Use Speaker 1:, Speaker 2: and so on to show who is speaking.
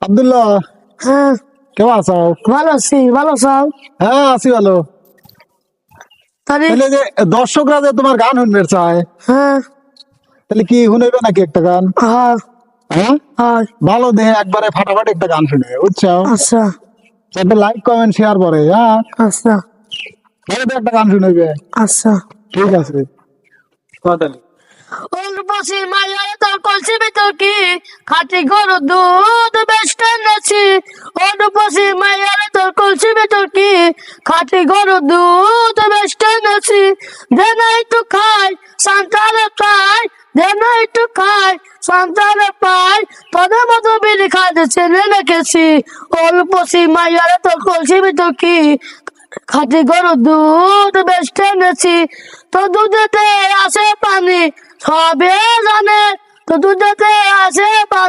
Speaker 1: আব্দুল্লাহ,
Speaker 2: হ্যাঁ
Speaker 1: কেমন আছো?
Speaker 2: ভালো আছি। ভালো আছো?
Speaker 1: হ্যাঁ, আছি ভালো।
Speaker 2: তাহলে
Speaker 1: তাহলে যে দর্শকরা যে তোমার গান শুনবে চায়,
Speaker 2: হ্যাঁ
Speaker 1: তাহলে কি শুনেবে নাকি একটা গান?
Speaker 2: হ্যাঁ
Speaker 1: হ্যাঁ,
Speaker 2: হয়।
Speaker 1: ভালো দেহে একবারে ফাটাফাটি একটা গান শুনবে, বুঝছো?
Speaker 2: আচ্ছা
Speaker 1: একটা লাইক কমেন্ট শেয়ার করে, হ্যাঁ,
Speaker 2: আচ্ছা
Speaker 1: ভালো দেহে একটা গান শুনবে।
Speaker 2: আচ্ছা।
Speaker 1: ঠিক আছে, কথা নেই।
Speaker 2: উর্বশী মায়ের তোর কলসি ভিতর কি খাঁটি গরুর দুধ বেশ টেনেছি। উর্বশী মায়ের তোর কলসি ভিতর কি খাঁটি গরুর দুধ বেশ টেনেছি। দে না একটু খাই সন্তানে পাই, দে না একটু খাই সন্তানে পাই, তোদের মতো বিড়ি খাইতে ছেলে রেখেছি। উর্বশী মায়ের তোর কলসি ভিতর কি খাঁটি গরুর দুধ বেশ টেনেছি। তো দুধেতে আসে পানি, সবে জানে, তো দুধেতে আসে পানি।